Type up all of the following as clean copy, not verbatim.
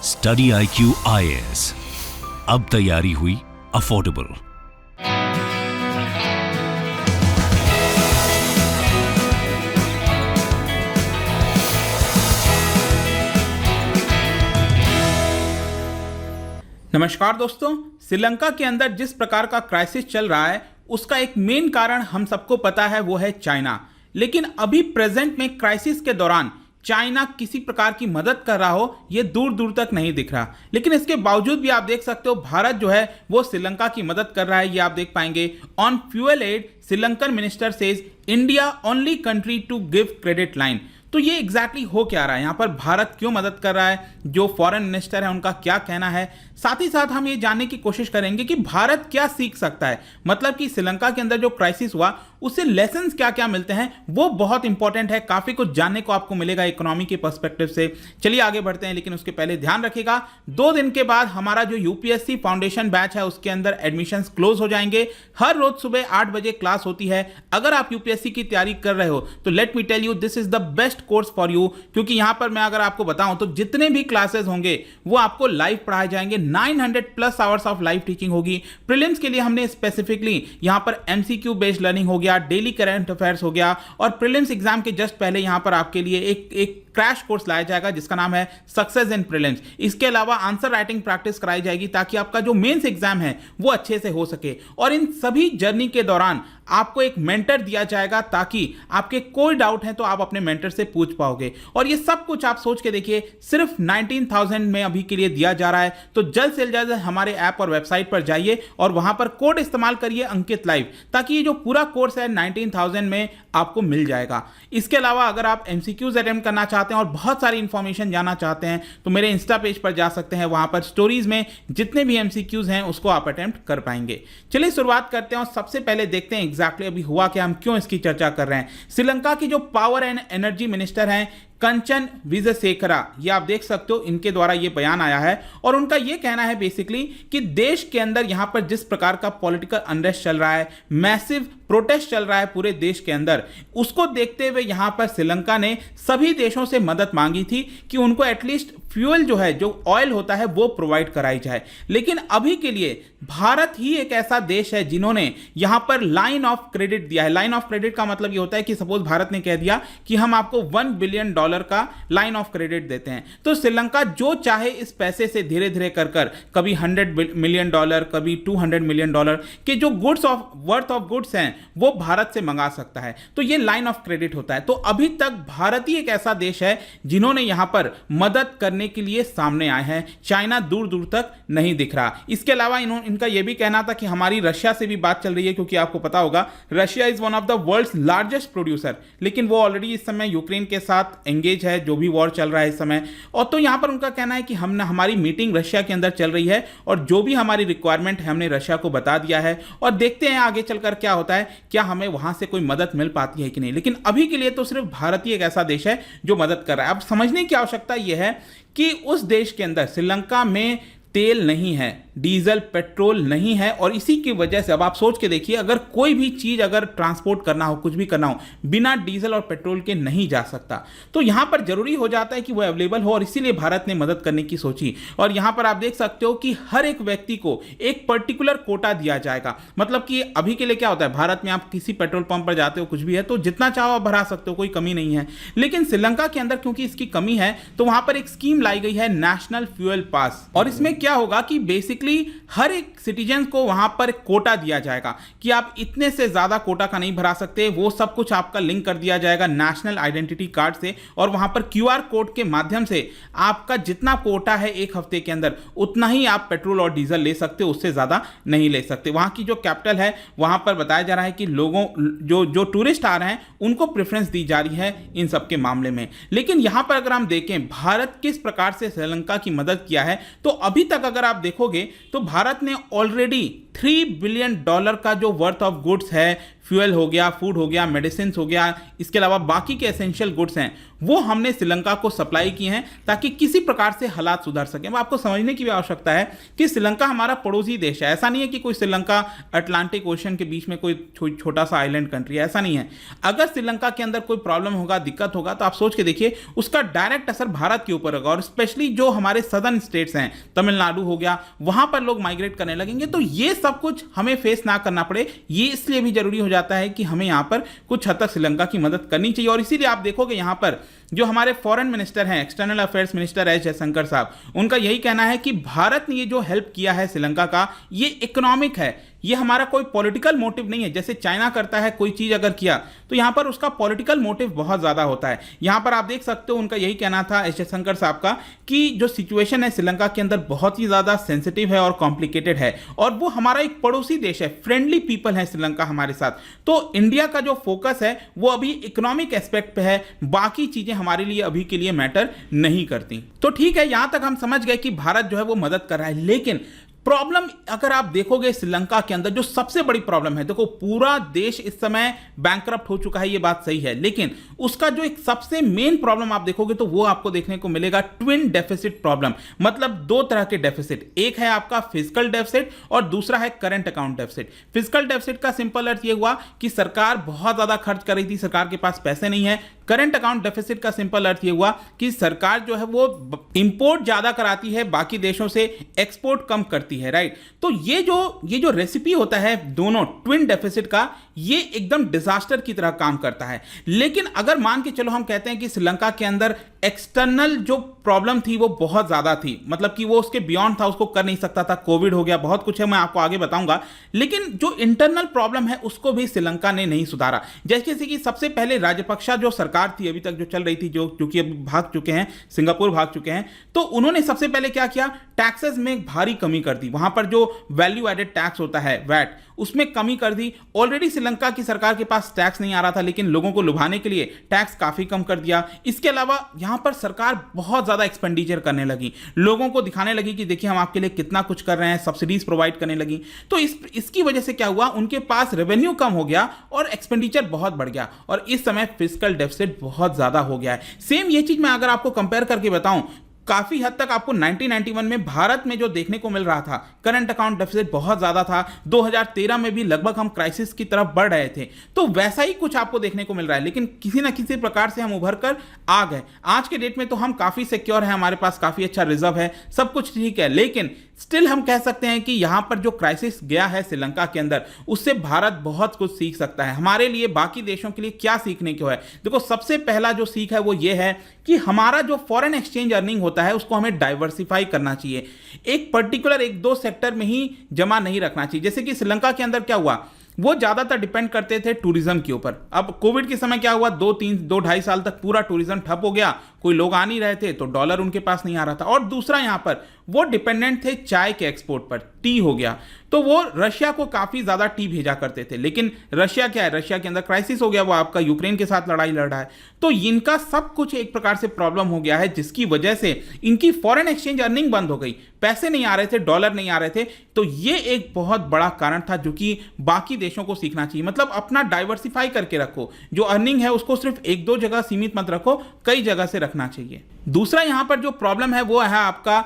Study IQ IAS, अब तैयारी हुई अफोर्डेबल। नमस्कार दोस्तों, श्रीलंका के अंदर जिस प्रकार का क्राइसिस चल रहा है उसका एक मेन कारण हम सबको पता है, वो है चाइना। लेकिन अभी प्रेजेंट में क्राइसिस के दौरान चाइना किसी प्रकार की मदद कर रहा हो, ये दूर दूर तक नहीं दिख रहा। लेकिन इसके बावजूद भी आप देख सकते हो भारत जो है वो श्रीलंका की मदद कर रहा है। ये आप देख पाएंगे, on fuel aid Sri Lankan minister says India only country to give credit line. तो ये एग्जैक्टली हो क्या रहा है, यहाँ पर भारत क्यों मदद कर रहा है, जो फॉरेन मिनिस्टर है उनका क्या कहना है। साथ ही साथ हम ये जानने की कोशिश करेंगे कि भारत क्या सीख सकता है, मतलब कि श्रीलंका के अंदर जो क्राइसिस हुआ उससे लेसन्स क्या क्या मिलते हैं, वो बहुत इंपॉर्टेंट है। काफी कुछ जानने को आपको मिलेगा इकोनॉमी के पर्सपेक्टिव से। चलिए आगे बढ़ते हैं, लेकिन उसके पहले ध्यान रखिएगा 2 दिन के बाद हमारा जो यूपीएससी फाउंडेशन बैच है उसके अंदर एडमिशंस क्लोज हो जाएंगे। हर रोज सुबह 8 बजे क्लास होती है। अगर आप यूपीएससी की तैयारी कर रहे हो तो let me tell you, this is the best course for you, क्योंकि यहां पर मैं अगर आपको बताऊं तो जितने भी क्लासेस होंगे वो आपको लाइव पढ़ाए जाएंगे। 900+ आवर्स ऑफ लाइव टीचिंग होगी। प्रीलिम्स के लिए हमने स्पेसिफिकली यहां पर एमसीक्यू बेस्ड लर्निंग हो गया, डेली करंट अफेयर्स हो गया, और प्रीलिम्स एग्जाम के जस्ट पहले यहां पर आपके लिए एक क्रैश कोर्स लाया जाएगा जिसका नाम है सक्सेस इन प्रीलिम्स। इसके अलावा आंसर राइटिंग प्रैक्टिस कराई जाएगी ताकि आपका जो मेंस एग्जाम है वो अच्छे से हो सके। और इन सभी जर्नी के दौरान आपको एक मेंटर दिया जाएगा ताकि आपके कोई डाउट है तो आप अपने मेंटर से पूछ पाओगे। और ये सब कुछ आप सोच के देखिए, सिर्फ 19,000 में अभी के लिए दिया जा रहा है। तो जल्द से जल्द हमारे ऐप और वेबसाइट पर जाइए और वहां पर कोड इस्तेमाल करिए अंकित लाइव, ताकि ये जो पूरा कोर्स है 19,000 में आपको मिल जाएगा। इसके अलावा अगर आप एमसीक्यूज अटेम्प्ट करना चाहते हैं और बहुत सारी इंफॉर्मेशन जानना चाहते हैं तो मेरे इंस्टा पेज पर जा सकते हैं। वहां पर स्टोरीज में जितने भी एमसीक्यूज हैं उसको आप अटेम्प्ट कर पाएंगे। चलिए शुरुआत करते हैं और सबसे पहले देखते हैं एग्जैक्टली अभी हुआ क्या, हम क्यों इसकी चर्चा कर रहे हैं। श्रीलंका की जो पावर एंड एनर्जी मिनिस्टर हैं कंचन विजयसेखरा, ये आप देख सकते हो, इनके द्वारा ये बयान आया है और उनका ये कहना है बेसिकली कि देश के अंदर यहां पर जिस प्रकार का पॉलिटिकल अनरेस्ट चल रहा है, मैसिव प्रोटेस्ट चल रहा है पूरे देश के अंदर, उसको देखते हुए यहां पर श्रीलंका ने सभी देशों से मदद मांगी थी कि उनको एटलीस्ट फ्यूल जो है, जो ऑयल होता है, वो प्रोवाइड कराई जाए। लेकिन अभी के लिए भारत ही एक ऐसा देश है जिन्होंने यहां पर लाइन ऑफ क्रेडिट दिया है। लाइन ऑफ क्रेडिट का मतलब ये होता है कि सपोज भारत ने कह दिया कि हम आपको $1 बिलियन का लाइन ऑफ क्रेडिट देते हैं, तो श्रीलंका जो चाहे इस पैसे से धीरे धीरे कर कभी $100 मिलियन, कभी $200 मिलियन के जो goods of worth of goods हैं वो भारत से मंगा सकता है। तो ये लाइन ऑफ क्रेडिट होता है। तो अभी तक भारत ही एक ऐसा देश है जिन्होंने यहां पर मदद करने के लिए सामने आए हैं। चाइना दूर दूर तक नहीं दिख रहा। इसके अलावा इनका यह भी कहना था कि हमारी रशिया से भी बात चल रही है, क्योंकि आपको पता होगा Russia is one of the world's largest producer, लेकिन वो ऑलरेडी इस समय यूक्रेन के साथ एंगेज है, जो भी वॉर चल रहा है इस समय। और तो यहां पर उनका कहना है कि हमारी मीटिंग रशिया के अंदर चल रही है और जो भी हमारी रिक्वायरमेंट है हमने रशिया को बता दिया है, और देखते हैं आगे चलकर क्या होता है, क्या हमें वहां से कोई मदद मिल पाती है कि नहीं। लेकिन अभी के लिए तो सिर्फ भारत ही एक ऐसा देश है जो मदद कर रहा है। अब समझने की आवश्यकता यह है कि उस देश के अंदर, श्रीलंका में, तेल नहीं है, डीजल पेट्रोल नहीं है, और इसी की वजह से अब आप सोच के देखिए, अगर कोई भी चीज अगर ट्रांसपोर्ट करना हो, कुछ भी करना हो, बिना डीजल और पेट्रोल के नहीं जा सकता। तो यहां पर जरूरी हो जाता है कि वो अवेलेबल हो, और इसीलिए भारत ने मदद करने की सोची। और यहां पर आप देख सकते हो कि हर एक व्यक्ति को एक पर्टिकुलर कोटा दिया जाएगा। मतलब कि अभी के लिए क्या होता है, भारत में आप किसी पेट्रोल पंप पर जाते हो, कुछ भी है तो जितना चाहो आप भरा सकते हो, कोई कमी नहीं है। लेकिन श्रीलंका के अंदर क्योंकि इसकी कमी है तो वहां पर एक स्कीम लाई गई है, नेशनल फ्यूल पास। और इसमें क्या होगा कि बेसिकली हर एक सिटीजन को वहां पर कोटा दिया जाएगा कि आप इतने से ज्यादा कोटा का नहीं भरा सकते। वो सब कुछ आपका लिंक कर दिया जाएगा नेशनल आइडेंटिटी कार्ड से, और वहां पर क्यूआर कोड के माध्यम से आपका जितना कोटा है एक हफ्ते के अंदर उतना ही आप पेट्रोल और डीजल ले सकते हो, उससे ज्यादा नहीं ले सकते। वहां की जो कैपिटल है वहां पर बताया जा रहा है कि लोगों जो टूरिस्ट आ रहे हैं उनको प्रेफरेंस दी जा रही है इन सब के मामले में। लेकिन यहां पर अगर हम देखें भारत किस प्रकार से श्रीलंका की मदद किया है, तो अभी तक अगर आप देखोगे तो भारत ने ऑलरेडी $3 बिलियन का जो वर्थ ऑफ गुड्स है, फ्यूल हो गया, फूड हो गया, मेडिसिन हो गया, इसके अलावा बाकी के एसेंशियल गुड्स हैं वो हमने श्रीलंका को सप्लाई किए हैं ताकि किसी प्रकार से हालात सुधर सकें। आपको समझने की भी आवश्यकता है कि श्रीलंका हमारा पड़ोसी देश है। ऐसा नहीं है कि कोई श्रीलंका अटलांटिक ओशन के बीच में कोई छोटा सा आइलैंड कंट्री है, ऐसा नहीं है। अगर श्रीलंका के अंदर कोई प्रॉब्लम होगा, दिक्कत होगा, तो आप सोच के देखिए उसका डायरेक्ट असर भारत के ऊपर होगा। और स्पेशली जो हमारे सदर्न स्टेट्स हैं, तमिलनाडु हो गया, वहां पर लोग माइग्रेट करने लगेंगे। तो ये सब कुछ हमें फेस ना करना पड़े, ये इसलिए भी जरूरी हो जाता है कि हमें यहां पर कुछ हद तक श्रीलंका की मदद करनी चाहिए। और इसीलिए आप देखोगे यहां पर जो हमारे फॉरेन मिनिस्टर हैं, external affairs minister S Jaishankar साहब, उनका यही कहना है कि भारत ने ये जो हेल्प किया है श्रीलंका का, ये इकोनॉमिक है, ये हमारा कोई पॉलिटिकल मोटिव नहीं है। जैसे चाइना करता है, कोई चीज अगर किया तो यहां पर उसका पॉलिटिकल मोटिव बहुत ज्यादा होता है। यहां पर आप देख सकते हो उनका यही कहना था एस जयशंकर साहब का कि जो सिचुएशन है श्रीलंका के अंदर बहुत ही ज्यादा सेंसिटिव है और कॉम्प्लिकेटेड है, और वो हमारा एक पड़ोसी देश है, फ्रेंडली पीपल है श्रीलंका हमारे साथ। तो इंडिया का जो फोकस है वो अभी इकोनॉमिक एस्पेक्ट पे है, बाकी चीजें हमारे लिए अभी के लिए मैटर नहीं करती। तो ठीक है, यहां तक हम समझ गए कि भारत जो है वो मदद कर रहा है। लेकिन प्रॉब्लम अगर आप देखोगे श्रीलंका के अंदर जो सबसे बड़ी प्रॉब्लम है, देखो पूरा देश इस समय बैंकरप्ट हो चुका है, ये बात सही है, लेकिन उसका जो एक सबसे मेन प्रॉब्लम आप देखोगे तो वो आपको देखने को मिलेगा ट्विन डेफिसिट प्रॉब्लम। मतलब दो तरह के डेफिसिट, एक है आपका फिजिकल डेफिसिट और दूसरा है current account deficit. Physical deficit का सिंपल अर्थ ये हुआ कि सरकार बहुत ज्यादा खर्च कर रही थी, सरकार के पास पैसे नहीं है। करंट अकाउंट डेफिसिट का सिंपल अर्थ ये हुआ कि सरकार जो है वो इंपोर्ट ज्यादा कराती है बाकी देशों से, एक्सपोर्ट कम करती है, राइट। तो ये जो रेसिपी होता है दोनों ट्विन डेफिसिट का, ये एकदम डिजास्टर की तरह काम करता है। लेकिन अगर मान के चलो हम कहते हैं कि श्रीलंका के अंदर एक्सटर्नल जो प्रॉब्लम थी वो बहुत ज्यादा थी, मतलब कि वो उसके बियॉन्ड था, उसको कर नहीं सकता था, कोविड हो गया, बहुत कुछ है, मैं आपको आगे बताऊंगा। लेकिन जो इंटरनल प्रॉब्लम है उसको भी श्रीलंका ने नहीं सुधारा। जैसे कि सबसे पहले राजपक्षा जो सरकार थी अभी तक जो चल रही थी, जो कि अभी भाग चुके हैं, सिंगापुर भाग चुके हैं, तो उन्होंने सबसे पहले क्या किया, टैक्सेस में भारी कमी कर दी। वहां पर जो वैल्यू एडेड टैक्स होता है, वैट, उसमें कमी कर दी। ऑलरेडी श्रीलंका की सरकार के पास टैक्स नहीं आ रहा था, लेकिन लोगों को लुभाने के लिए टैक्स काफी कम कर दिया। इसके अलावा यहां पर सरकार बहुत ज्यादा एक्सपेंडिचर करने लगी, लोगों को दिखाने लगी कि देखिए हम आपके लिए कितना कुछ कर रहे हैं, सब्सिडीज प्रोवाइड करने लगी। तो इसकी वजह से क्या हुआ, उनके पास रेवेन्यू कम हो गया और एक्सपेंडिचर बहुत बढ़ गया, और इस समय फिस्कल डेफिसिट बहुत ज्यादा हो गया है। सेम ये चीज मैं अगर आपको कंपेयर करके बताऊं, काफी हद तक आपको 1991 में भारत में जो देखने को मिल रहा था, करंट अकाउंट डेफिसिट बहुत ज्यादा था। 2013 में भी लगभग हम क्राइसिस की तरफ बढ़ रहे थे, तो वैसा ही कुछ आपको देखने को मिल रहा है। लेकिन किसी ना किसी प्रकार से हम उभर कर आ गए। आज के डेट में तो हम काफी सिक्योर हैं, हमारे पास काफी अच्छा रिजर्व है, सब कुछ ठीक है। लेकिन स्टिल हम कह सकते हैं कि यहां पर जो क्राइसिस गया है श्रीलंका के अंदर, उससे भारत बहुत कुछ सीख सकता है। हमारे लिए, बाकी देशों के लिए क्या सीखने को है? देखो, सबसे पहला जो सीख है वो ये है कि हमारा जो फॉरेन एक्सचेंज अर्निंग होता है उसको हमें डाइवर्सिफाई करना चाहिए। एक पर्टिकुलर 1-2 सेक्टर में ही जमा नहीं रखना चाहिए। जैसे कि श्रीलंका के अंदर क्या हुआ, वो ज्यादातर डिपेंड करते थे टूरिज्म के ऊपर। अब कोविड के समय क्या हुआ, 2-2.5 साल तक पूरा टूरिज्म ठप हो गया, कोई लोग आ नहीं रहे थे, तो डॉलर उनके पास नहीं आ रहा था। और दूसरा, यहां पर वो डिपेंडेंट थे चाय के एक्सपोर्ट पर, टी हो गया, तो वो रशिया को काफी ज्यादा टी भेजा करते थे। लेकिन रशिया क्या है, रशिया के अंदर क्राइसिस हो गया, वो आपका यूक्रेन के साथ लड़ाई लड़ रहा है, तो इनका सब कुछ एक प्रकार से प्रॉब्लम हो गया है, जिसकी वजह से इनकी फॉरेन एक्सचेंज अर्निंग बंद हो गई, पैसे नहीं आ रहे थे, डॉलर नहीं आ रहे थे। तो ये एक बहुत बड़ा कारण था जो कि बाकी देशों को सीखना चाहिए। मतलब अपना डाइवर्सिफाई करके रखो, जो अर्निंग है उसको सिर्फ 1-2 जगह सीमित मत रखो, कई जगह से रखना चाहिए। दूसरा यहां पर जो प्रॉब्लम है वो है आपका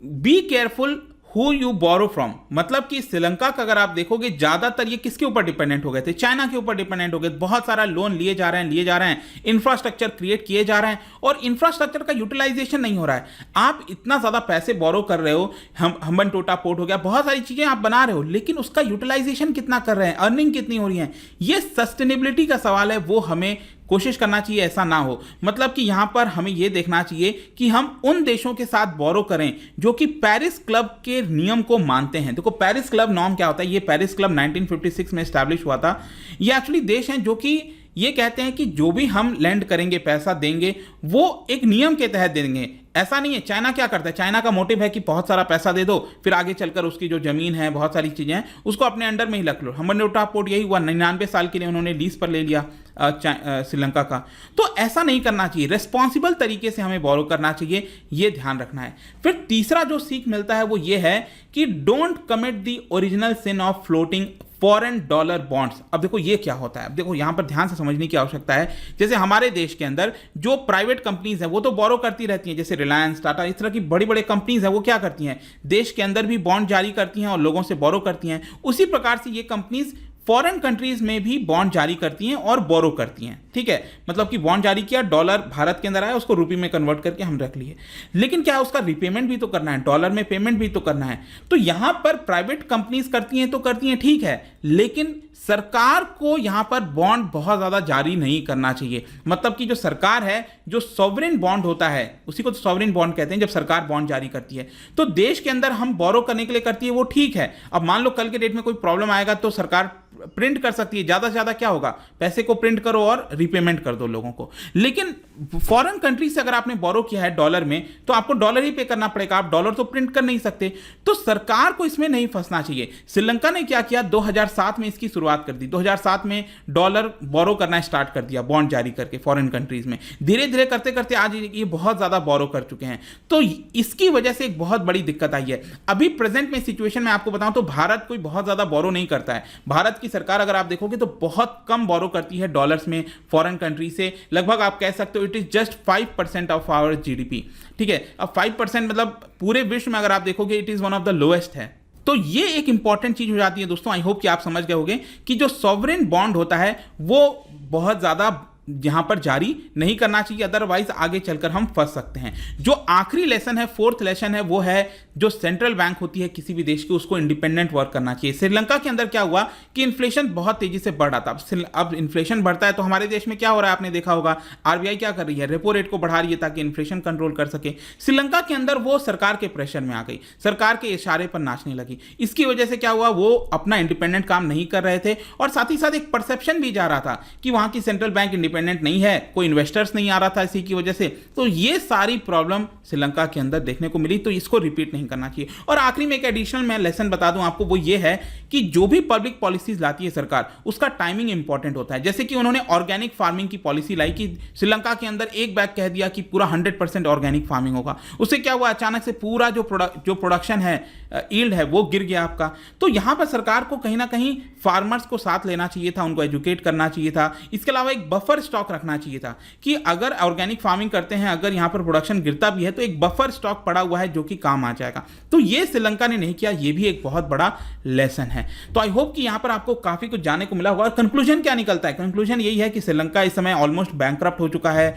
be careful who you borrow from. मतलब कि श्रीलंका का अगर आप देखोगे, ज्यादातर ये किसके ऊपर डिपेंडेंट हो गए थे, चाइना के ऊपर डिपेंडेंट हो गए। बहुत सारा लोन लिए जा रहे हैं, इंफ्रास्ट्रक्चर क्रिएट किए जा रहे हैं, और इंफ्रास्ट्रक्चर का यूटिलाइजेशन नहीं हो रहा है। आप इतना ज्यादा पैसे बोरो कर रहे हो, हम्बन टोटा पोर्ट हो गया, बहुत सारी चीजें आप बना रहे हो, लेकिन उसका यूटिलाइजेशन कितना कर रहे हैं, अर्निंग कितनी हो रही है, ये सस्टेनेबिलिटी का सवाल है, वो हमें कोशिश करना चाहिए ऐसा ना हो। मतलब कि यहां पर हमें यह देखना चाहिए कि हम उन देशों के साथ बोरो करें जो कि पेरिस क्लब के नियम को मानते हैं। देखो, पेरिस क्लब नॉर्म क्या होता है, ये पेरिस क्लब 1956 में एस्टैब्लिश हुआ था। ये एक्चुअली देश हैं जो कि ये कहते हैं कि जो भी हम लैंड करेंगे, पैसा देंगे, वो एक नियम के तहत देंगे। ऐसा नहीं है, चाइना क्या करता है, चाइना का मोटिव है कि बहुत सारा पैसा दे दो, फिर आगे चलकर उसकी जो जमीन है, बहुत सारी चीजें हैं, उसको अपने अंडर में ही रख लो। हम्बन टोटा पोर्ट यही हुआ, 99 साल के लिए उन्होंने लीज पर ले लिया श्रीलंका का। तो ऐसा नहीं करना चाहिए, रिस्पॉन्सिबल तरीके से हमें बोरो करना चाहिए, ये ध्यान रखना है। फिर तीसरा जो सीख मिलता है वो ये है कि don't commit the original sin of floating foreign dollar bonds. अब देखो ये क्या होता है, अब देखो यहां पर ध्यान से समझने की आवश्यकता है। जैसे हमारे देश के अंदर जो प्राइवेट कंपनीज हैं वो तो बोरो करती रहती हैं, जैसे रिलायंस, टाटा, इस तरह की बड़ी बड़ी कंपनीज हैं, वो क्या करती हैं, देश के अंदर भी बॉन्ड जारी करती हैं और लोगों से बोरो करती हैं। उसी प्रकार से ये कंपनीज फॉरेन कंट्रीज में भी बॉन्ड जारी करती हैं और बोरो करती हैं। ठीक है, मतलब कि बॉन्ड जारी किया, डॉलर भारत के अंदर आया, उसको रुपये में कन्वर्ट करके हम रख लिए, लेकिन क्या उसका रिपेमेंट भी तो करना है, डॉलर में पेमेंट भी तो करना है। तो यहां पर प्राइवेट कंपनीज करती हैं तो करती हैं, ठीक है, लेकिन सरकार को यहां पर बॉन्ड बहुत ज्यादा जारी नहीं करना चाहिए। मतलब कि जो सरकार है, जो सॉवरेन बॉन्ड होता है, उसी को तो सॉवरेन बॉन्ड कहते हैं, जब सरकार बॉन्ड जारी करती है तो देश के अंदर हम बोरो करने के लिए करती है, वो ठीक है। अब मान लो कल के डेट में कोई प्रॉब्लम आएगा तो सरकार प्रिंट कर सकती है, ज्यादा से ज्यादा क्या होगा, पैसे को प्रिंट करो और रिपेमेंट कर दो लोगों को। लेकिन फॉरेन कंट्री से अगर आपने बोरो किया है डॉलर में तो आपको डॉलर ही पे करना पड़ेगा, आप डॉलर तो प्रिंट कर नहीं सकते। तो सरकार को इसमें नहीं फंसना चाहिए। श्रीलंका ने क्या किया, 2007 में इसकी शुरुआत कर दी, 2007 में डॉलर बोरो करना स्टार्ट कर दिया, बॉन्ड जारी करके फॉरेन कंट्रीज में। धीरे धीरे करते करते आज ये बहुत ज्यादा बोरो कर चुके हैं, तो इसकी वजह से एक बहुत बड़ी दिक्कत आई है। अभी प्रेजेंट में सिचुएशन में आपको बताऊं तो भारत कोई बहुत ज्यादा बोरो नहीं करता है। भारत की सरकार अगर आप देखोगे तो बहुत कम बोरो करती है डॉलर्स में फॉरेन कंट्री से, लगभग आप कह सकते हो it is just 5% of our GDP. ठीक है, अब 5% मतलब पूरे विश्व में अगर आप देखोगे it is one of the lowest है। तो ये एक इंपॉर्टेंट चीज हो जाती है दोस्तों। आई होप कि आप समझ गए होंगे कि जो सॉवरेन बॉन्ड होता है वो बहुत ज्यादा यहां पर जारी नहीं करना चाहिए, अदरवाइज आगे चलकर हम फंस सकते हैं। जो आखिरी लेसन है, फोर्थ लेसन है, वो है जो सेंट्रल बैंक होती है किसी भी देश की, उसको इंडिपेंडेंट वर्क करना चाहिए। श्रीलंका के अंदर क्या हुआ कि इन्फ्लेशन बहुत तेजी से बढ़ रहा था। अब इन्फ्लेशन बढ़ता है तो हमारे देश में क्या हो रहा है, आपने देखा होगा, आरबीआई क्या कर रही है, रेपो रेट को बढ़ा रही है ताकि इन्फ्लेशन कंट्रोल कर सके। श्रीलंका के अंदर वो सरकार के प्रेशर में आ गई, सरकार के इशारे पर नाचने लगी। इसकी वजह से क्या हुआ, वो अपना इंडिपेंडेंट काम नहीं कर रहे थे और साथ ही साथ एक परसेप्शन भी जा रहा था कि वहां की सेंट्रल बैंक इंडिपेंडेंट नहीं है, कोई इन्वेस्टर्स नहीं आ रहा था इसी की वजह से। तो ये सारी प्रॉब्लम श्रीलंका के अंदर देखने को मिली, तो इसको रिपीट नहीं करना चाहिए। और आखिरी में एक एडिशनल मैं लेसन बता दूं आपको, वो ये है कि जो भी पब्लिक पॉलिसीज लाती है सरकार, उसका टाइमिंग इंपॉर्टेंट होता है। जैसे कि उन्होंने ऑर्गेनिक फार्मिंग की पॉलिसी लाई कि श्रीलंका के अंदर एक बैग कह दिया कि पूरा 100% ऑर्गेनिक फार्मिंग होगा। उससे क्या हुआ, अचानक से पूरा जो प्रोडक्शन है, यील्ड है, वो गिर गया आपका। तो यहां पर सरकार को कहीं ना कहीं फार्मर्स को साथ लेना चाहिए था, उनको एजुकेट करना चाहिए था। इसके अलावा एक बफर स्टॉक रखना चाहिए था कि अगर ऑर्गेनिक फार्मिंग करते हैं, अगर यहां पर प्रोडक्शन गिरता भी है तो एक बफर स्टॉक पड़ा हुआ है जो कि काम आ जाएगा। तो ये श्रीलंका ने नहीं किया, ये भी एक बहुत बड़ा लेसन है। तो आई होप कि यहां पर आपको काफी कुछ जानने को मिला होगा। और कंक्लूजन क्या निकलता है, कंक्लूजन यही है कि श्रीलंका इस समय ऑलमोस्ट बैंकक्रप्ट हो चुका है,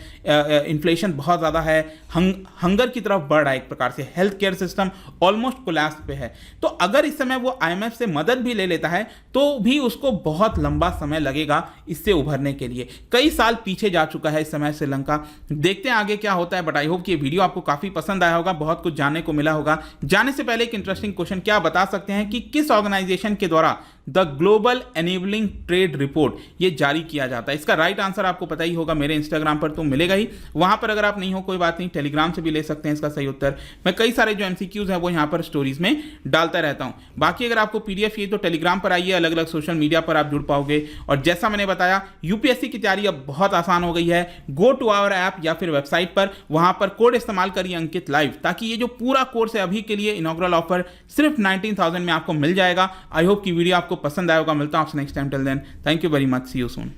इन्फ्लेशन बहुत ज्यादा है, हंगर की तरफ बढ़ रहा है, एक प्रकार से health care system almost collapse पे है। तो अगर इस समय वो आईएमएफ से मदद भी ले लेता है तो भी उसको बहुत लंबा समय लगेगा इससे उभरने के लिए। कई साल पीछे जा चुका है इस समय श्रीलंका। देखते हैं आगे क्या होता है, बट आई होप कि ये वीडियो आपको काफी पसंद आया होगा, बहुत कुछ जानने को मिला होगा। जाने से पहले एक इंटरेस्टिंग क्वेश्चन, क्या बता सकते हैं कि किस ऑर्गेनाइजेशन के द्वारा the global enabling trade report ये जारी किया जाता है? इसका राइट आंसर आपको पता ही होगा, मेरे इंस्टाग्राम पर तो मिलेगा ही, वहां पर अगर आप नहीं हो कोई बात नहीं, टेलीग्राम से भी ले सकते हैं इसका सही उत्तर। मैं कई सारे जो एमसीक्यूज हैं वो यहां पर स्टोरीज में डालता रहता हूं। बाकी अगर आपको पीडीएफ चाहिए तो टेलीग्राम पर आइए, अलग अलग सोशल मीडिया पर आप जुड़ पाओगे। और जैसा मैंने बताया, यूपीएससी की तैयारी अब बहुत आसान हो गई है। गो टू आवर ऐप या फिर वेबसाइट पर, वहां पर कोड इस्तेमाल करिए अंकित लाइव, ताकि ये जो पूरा कोर्स है अभी के लिए इनॉग्रल ऑफर सिर्फ 19,000 में आपको मिल जाएगा। आई होप की वीडियो आपको पसंद आया होगा। मिलता हूं आपसे next time, till then thank you very much, see you soon.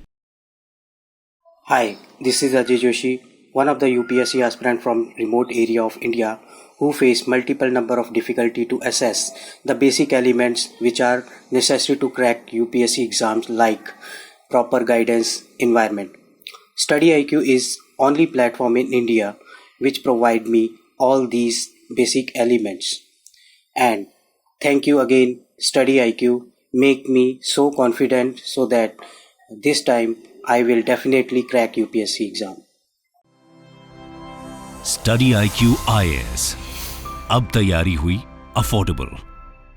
Hi, this is Ajay Joshi, one of the UPSC aspirant from remote area of India who face multiple number of difficulty to assess the basic elements which are necessary to crack UPSC exams like proper guidance, environment. Study IQ is only platform in India which provide me all these basic elements. And thank you again Study IQ, make me so confident so that this time I will definitely crack UPSC exam. Study IQ IAS, अब तैयारी हुई affordable.